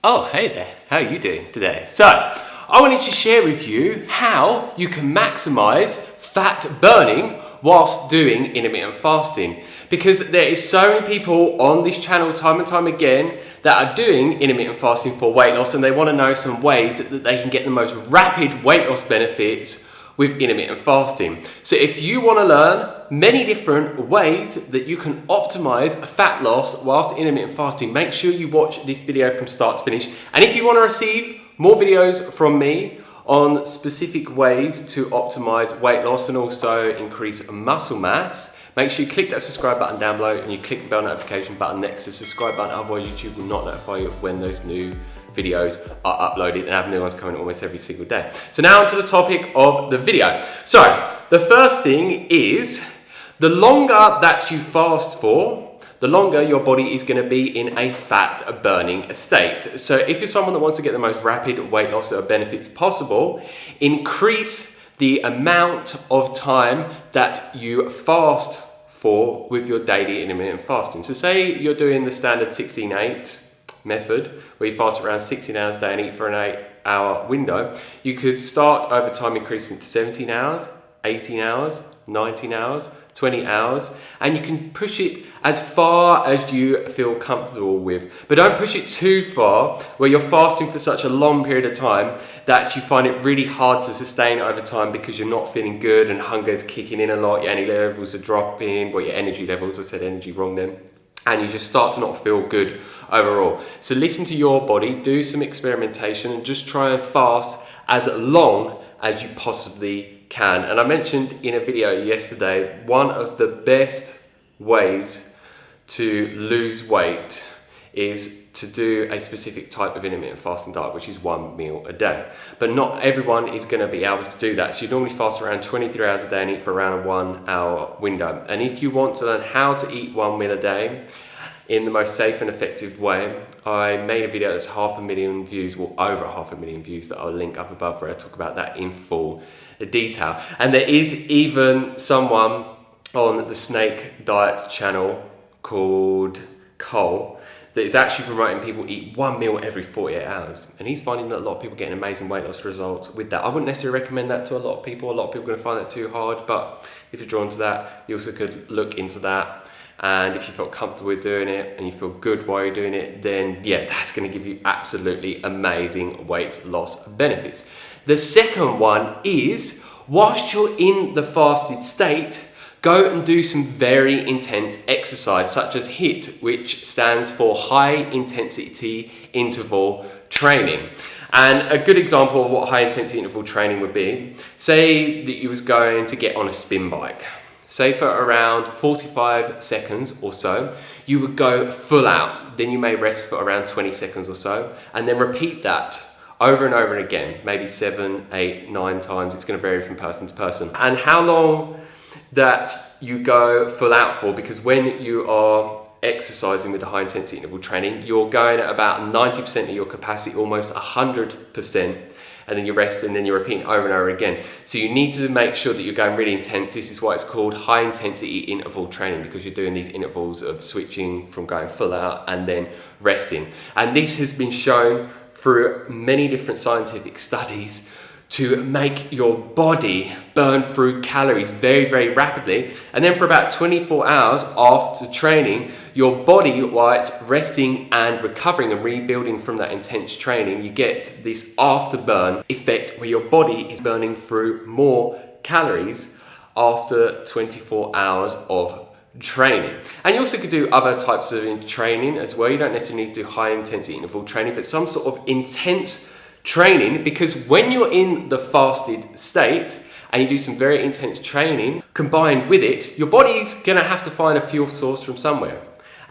Oh, hey there, how are you doing today? So, I wanted to share with you how you can maximize fat burning whilst doing intermittent fasting. Because there is so many people on this channel time and time again that are doing intermittent fasting for weight loss, and they want to know some ways that they can get the most rapid weight loss benefits with intermittent fasting. So if you want to learn many different ways that you can optimize fat loss whilst intermittent fasting, make sure you watch this video from start to finish. And if you want to receive more videos from me on specific ways to optimize weight loss and also increase muscle mass, make sure you click that subscribe button down below and you click the bell notification button next to the subscribe button, otherwise YouTube will not notify you of when those new videos are uploaded, and I have new ones coming almost every single day. So now onto the topic of the video. So the first thing is, the longer that you fast for, the longer your body is going to be in a fat burning state. So if you're someone that wants to get the most rapid weight loss benefits possible, increase the amount of time that you fast for with your daily intermittent fasting. So say you're doing the standard 16-8 method, where you fast around 16 hours a day and eat for an 8-hour window. You could start over time increasing to 17 hours, 18 hours, 19 hours, 20 hours, and you can push it as far as you feel comfortable with. But don't push it too far where you're fasting for such a long period of time that you find it really hard to sustain over time because you're not feeling good and hunger is kicking in a lot, your energy levels are dropping, well, your energy levels, I said energy wrong then, and you just start to not feel good overall. So listen to your body, do some experimentation, and just try and fast as long as you possibly can. And I mentioned in a video yesterday, one of the best ways to lose weight is to do a specific type of intermittent fasting diet, which is 1 meal a day. But not everyone is going to be able to do that. So you normally fast around 23 hours a day and eat for around a 1 hour window. And if you want to learn how to eat 1 meal a day in the most safe and effective way, I made a video that's 500,000 views, well over 500,000 views, that I'll link up above where I talk about that in full detail. And there is even someone on the Snake Diet channel called Cole that is actually promoting people eat 1 meal every 48 hours. And he's finding that a lot of people are getting amazing weight loss results with that. I wouldn't necessarily recommend that to a lot of people. A lot of people are going to find that too hard, but if you're drawn to that, you also could look into that. And if you feel comfortable with doing it and you feel good while you're doing it, then yeah, that's going to give you absolutely amazing weight loss benefits. The second one is, whilst you're in the fasted state, go and do some very intense exercise, such as HIIT, which stands for high intensity interval training. And a good example of what high intensity interval training would be, say that you was going to get on a spin bike. Say for around 45 seconds or so, you would go full out. Then you may rest for around 20 seconds or so, and then repeat that over and over again, maybe 7, 8, 9 times. It's going to vary from person to person. And how long that you go full out for, because when you are exercising with the high intensity interval training, you're going at about 90% of your capacity, almost 100%, and then you rest, and then you're repeating over and over again. So you need to make sure that you're going really intense. This is why it's called high intensity interval training, because you're doing these intervals of switching from going full out and then resting. And this has been shown through many different scientific studies to make your body burn through calories very, very rapidly. And then for about 24 hours after training, your body, while it's resting and recovering and rebuilding from that intense training, you get this afterburn effect where your body is burning through more calories after 24 hours of training. And you also could do other types of training as well. You don't necessarily need to do high intensity interval training, but some sort of intense training, because when you're in the fasted state and you do some very intense training, combined with it, your body's gonna have to find a fuel source from somewhere.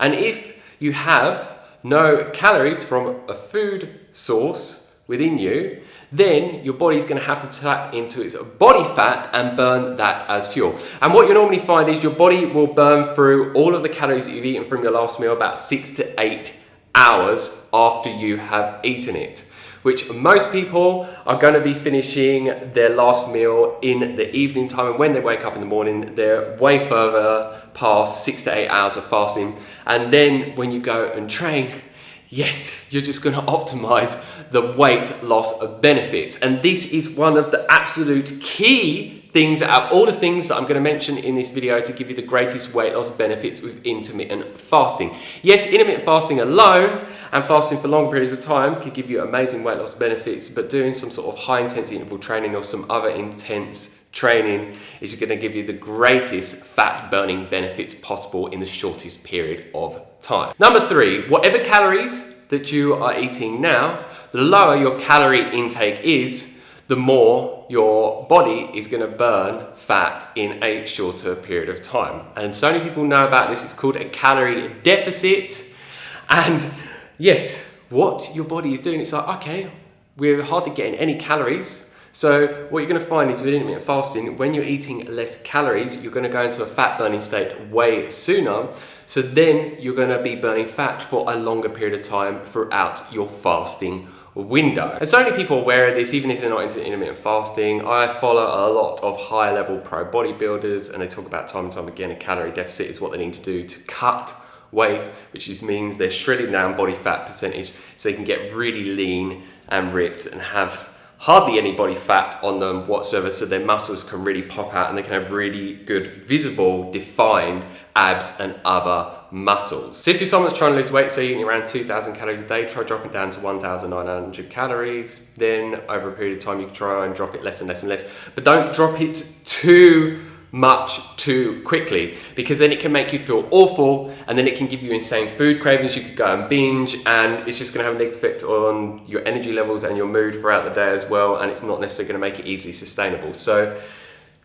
And if you have no calories from a food source within you, then your body's going to have to tap into its body fat and burn that as fuel. And what you normally find is your body will burn through all of the calories that you've eaten from your last meal about 6 to 8 hours after you have eaten it, which most people are going to be finishing their last meal in the evening time, and when they wake up in the morning, they're way further past 6 to 8 hours of fasting. And then when you go and train, yes, you're just going to optimize the weight loss benefits. And this is one of the absolute key things out of all the things that I'm going to mention in this video to give you the greatest weight loss benefits with intermittent fasting. Yes, intermittent fasting alone and fasting for long periods of time can give you amazing weight loss benefits, but doing some sort of high intensity interval training or some other intense training is going to give you the greatest fat burning benefits possible in the shortest period of time. Number 3, whatever calories that you are eating now, the lower your calorie intake is, the more your body is going to burn fat in a shorter period of time. And so many people know about this. It's called a calorie deficit. And yes, what your body is doing, it's like, okay, we're hardly getting any calories. So what you're going to find is with intermittent fasting, when you're eating less calories, you're going to go into a fat burning state way sooner. So then you're going to be burning fat for a longer period of time throughout your fasting window. And so many people are aware of this, even if they're not into intermittent fasting. I follow a lot of high level pro bodybuilders, and they talk about time and time again a calorie deficit is what they need to do to cut weight, which just means they're shredding down body fat percentage so they can get really lean and ripped and have hardly any body fat on them whatsoever, so their muscles can really pop out and they can have really good visible defined abs and other muscles. So if you're someone that's trying to lose weight, so you're eating around 2,000 calories a day, try dropping it down to 1,900 calories. Then over a period of time you can try and drop it less and less and less, but don't drop it too much too quickly, because then it can make you feel awful and then it can give you insane food cravings. You could go and binge, and it's just going to have a negative effect on your energy levels and your mood throughout the day as well, and it's not necessarily going to make it easily sustainable. So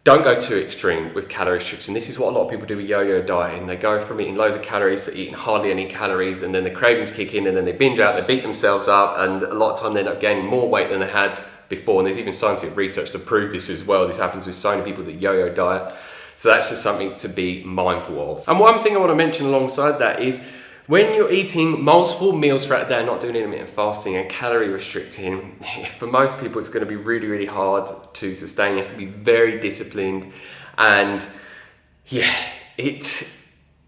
don't go too extreme with calorie restriction. This is what a lot of people do with yo-yo dieting. They go from eating loads of calories to eating hardly any calories, and then the cravings kick in, and then they binge out, they beat themselves up, and a lot of time they end up gaining more weight than they had before. And there's even scientific research to prove this as well. This happens with so many people that yo-yo diet. So that's just something to be mindful of. And one thing I want to mention alongside that is when you're eating multiple meals throughout the day and not doing intermittent fasting and calorie restricting, for most people it's going to be really, really hard to sustain. You have to be very disciplined, and yeah, it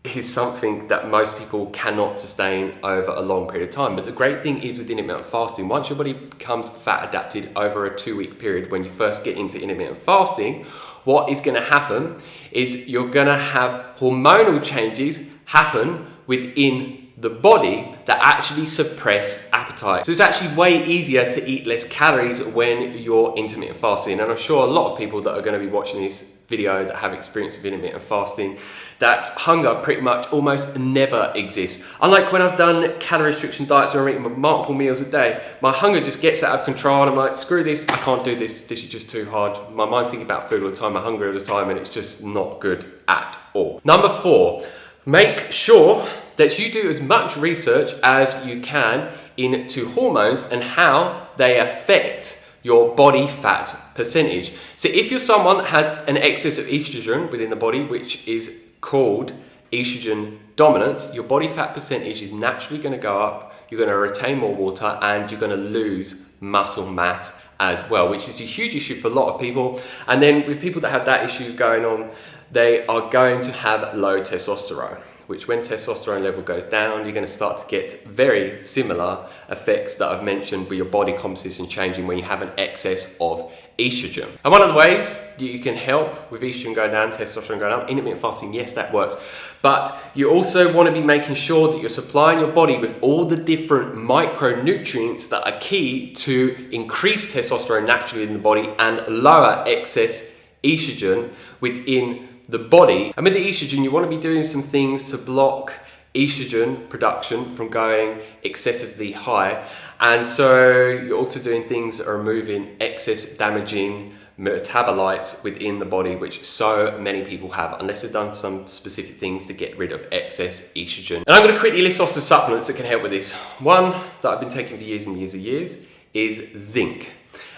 is something that most people cannot sustain over a long period of time. But the great thing is with intermittent fasting, once your body becomes fat adapted over a 2-week period, when you first get into intermittent fasting, what is going to happen is you're going to have hormonal changes happen within the body that actually suppress appetite. So it's actually way easier to eat less calories when you're intermittent fasting. And I'm sure a lot of people that are going to be watching this video that have experience with intermittent fasting, that hunger pretty much almost never exists. Unlike when I've done calorie restriction diets where I'm eating multiple meals a day, my hunger just gets out of control and I'm like, screw this, I can't do this, this is just too hard. My mind's thinking about food all the time, I'm hungry all the time, and it's just not good at all. Number 4, make sure that you do as much research as you can into hormones and how they affect your body fat percentage. So if you're someone that has an excess of estrogen within the body, which is called estrogen dominance, your body fat percentage is naturally going to go up, you're going to retain more water, and you're going to lose muscle mass as well, which is a huge issue for a lot of people. And then with people that have that issue going on, they are going to have low testosterone, which when testosterone level goes down, you're going to start to get very similar effects that I've mentioned with your body composition changing when you have an excess of estrogen. And one of the ways that you can help with estrogen going down, testosterone going up, intermittent fasting, yes, that works. But you also want to be making sure that you're supplying your body with all the different micronutrients that are key to increase testosterone naturally in the body and lower excess estrogen within the body. And with the estrogen, you want to be doing some things to block estrogen production from going excessively high. And so you're also doing things that are removing excess damaging metabolites within the body, which so many people have, unless they've done some specific things to get rid of excess estrogen. And I'm going to quickly list off some supplements that can help with this. One that I've been taking for years and years and years is zinc.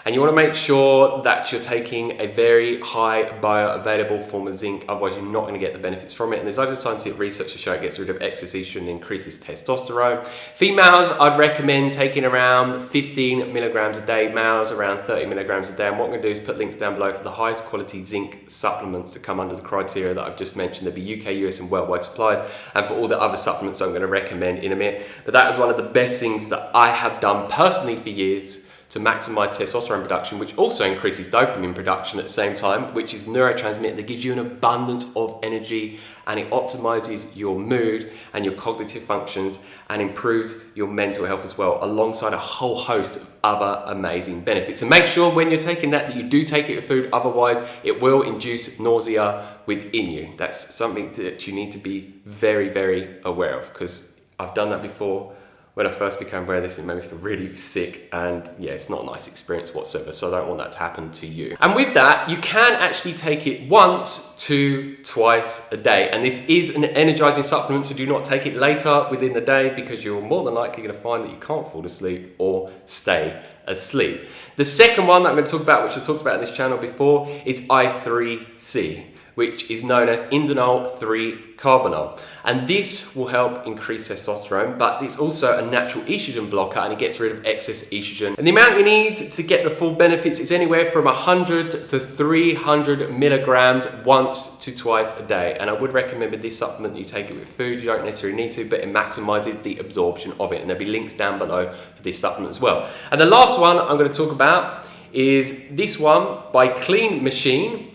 And you want to make sure that you're taking a very high bioavailable form of zinc, otherwise you're not going to get the benefits from it. And there's loads of scientific research to show it gets rid of excess estrogen and increases testosterone. Females, I'd recommend taking around 15 milligrams a day, males around 30 milligrams a day. And what I'm going to do is put links down below for the highest quality zinc supplements that come under the criteria that I've just mentioned. There'll be UK, US and worldwide supplies, and for all the other supplements I'm going to recommend in a minute. But that is one of the best things that I have done personally for years to maximize testosterone production, which also increases dopamine production at the same time, which is a neurotransmitter that gives you an abundance of energy, and it optimizes your mood and your cognitive functions and improves your mental health as well, alongside a whole host of other amazing benefits. And make sure when you're taking that you do take it with food, otherwise it will induce nausea within you. That's something that you need to be very, very aware of, because I've done that before. When I first became aware of this, it made me feel really sick, and yeah, it's not a nice experience whatsoever, so I don't want that to happen to you. And with that, you can actually take it once to twice a day, and this is an energizing supplement, so do not take it later within the day, because you're more than likely going to find that you can't fall asleep or stay asleep. The second one that I'm going to talk about, which I've talked about in this channel before, is I3C, which is known as indole 3-carbinol. And this will help increase testosterone, but it's also a natural estrogen blocker, and it gets rid of excess estrogen. And the amount you need to get the full benefits is anywhere from 100 to 300 milligrams once to twice a day. And I would recommend with this supplement that you take it with food. You don't necessarily need to, but it maximizes the absorption of it. And there'll be links down below for this supplement as well. And the last one I'm going to talk about is this one by Clean Machine,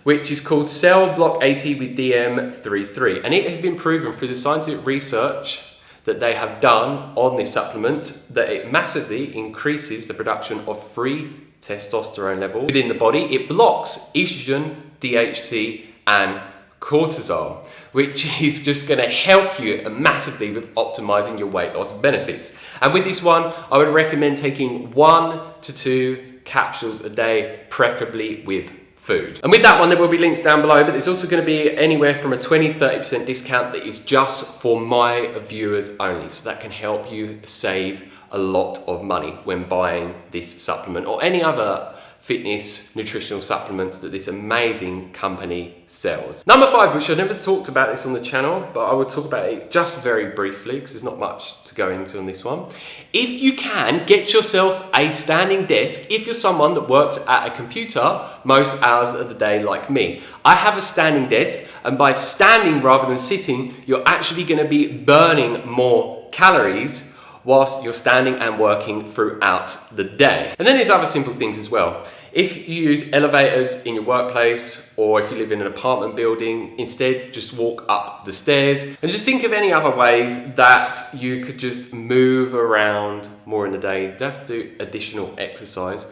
which is called Cell Block 80 with DM33. And it has been proven through the scientific research that they have done on this supplement that it massively increases the production of free testosterone levels within the body. It blocks estrogen, DHT, and cortisol, which is just going to help you massively with optimizing your weight loss benefits. And with this one, I would recommend taking 1 to 2 capsules a day, preferably with food. And with that one, there will be links down below, but there's also going to be anywhere from a 20-30% discount that is just for my viewers only. So that can help you save a lot of money when buying this supplement or any other fitness nutritional supplements that this amazing company sells. Number 5, which I've never talked about this on the channel, but I will talk about it just very briefly because there's not much to go into on this one. If you can, get yourself a standing desk if you're someone that works at a computer most hours of the day like me. I have a standing desk, and by standing rather than sitting, you're actually going to be burning more calories whilst you're standing and working throughout the day. And then there's other simple things as well. If you use elevators in your workplace, or if you live in an apartment building, instead just walk up the stairs, and just think of any other ways that you could just move around more in the day. You don't have to do additional exercise,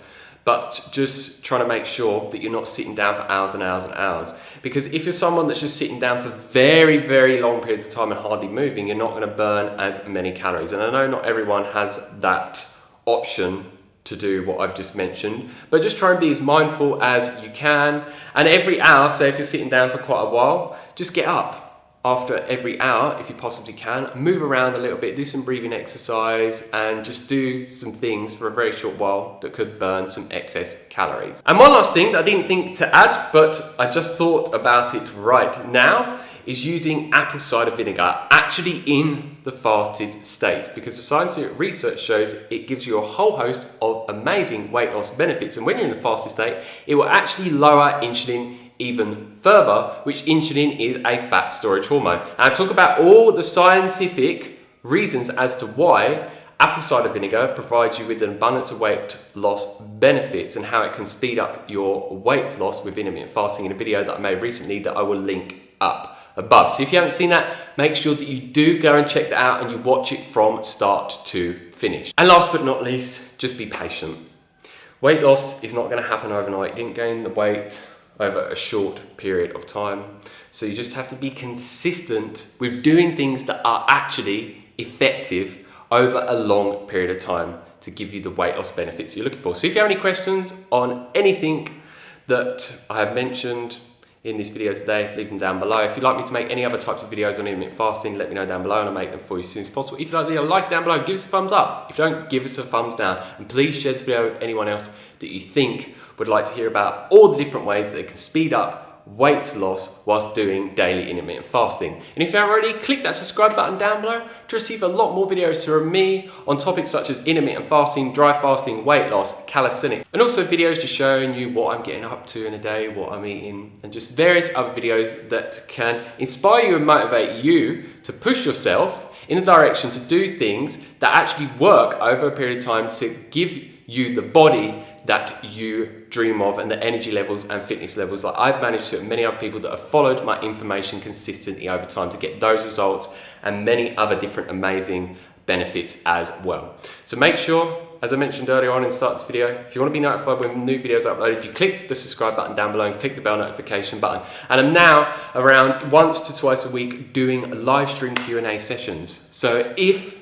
but just trying to make sure that you're not sitting down for hours and hours and hours. Because if you're someone that's just sitting down for very, very long periods of time and hardly moving, you're not going to burn as many calories. And I know not everyone has that option to do what I've just mentioned, but just try and be as mindful as you can. And every hour, say if you're sitting down for quite a while, just get up after every hour if you possibly can, move around a little bit, do some breathing exercise, and just do some things for a very short while that could burn some excess calories. And one last thing that I didn't think to add, but I just thought about it right now, is using apple cider vinegar actually in the fasted state, because the scientific research shows it gives you a whole host of amazing weight loss benefits. And when you're in the fasted state, it will actually lower insulin even further, which insulin is a fat storage hormone. And I talk about all the scientific reasons as to why apple cider vinegar provides you with an abundance of weight loss benefits and how it can speed up your weight loss with intermittent fasting in a video that I made recently that I will link up above. So if you haven't seen that, make sure that you do go and check that out and you watch it from start to finish. And last but not least, just be patient. Weight loss is not going to happen overnight. You didn't gain the weight over a short period of time. So you just have to be consistent with doing things that are actually effective over a long period of time to give you the weight loss benefits you're looking for. So if you have any questions on anything that I have mentioned in this video today, leave them down below. If you'd like me to make any other types of videos on intermittent fasting, let me know down below and I'll make them for you as soon as possible. If you like the video, like it down below, give us a thumbs up. If you don't, give us a thumbs down. And please share this video with anyone else that that you think would like to hear about all the different ways that it can speed up weight loss whilst doing daily intermittent fasting. And if you haven't already, click that subscribe button down below to receive a lot more videos from me on topics such as intermittent fasting, dry fasting, weight loss, calisthenics, and also videos just showing you what I'm getting up to in a day, what I'm eating, and just various other videos that can inspire you and motivate you to push yourself in the direction to do things that actually work over a period of time to give you the body that you dream of and the energy levels and fitness levels that I've managed to, and many other people that have followed my information consistently over time to get those results and many other different amazing benefits as well. So make sure, as I mentioned earlier on in the start of this video, if you want to be notified when new videos are uploaded, you click the subscribe button down below and click the bell notification button. And I'm now around once to twice a week doing live stream Q&A sessions. So if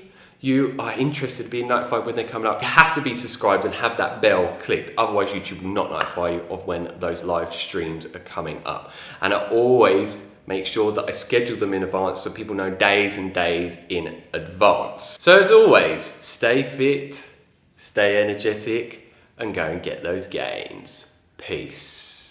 you are interested in being notified when they're coming up, you have to be subscribed and have that bell clicked. Otherwise, YouTube will not notify you of when those live streams are coming up. And I always make sure that I schedule them in advance so people know days and days in advance. So as always, stay fit, stay energetic, and go and get those gains. Peace.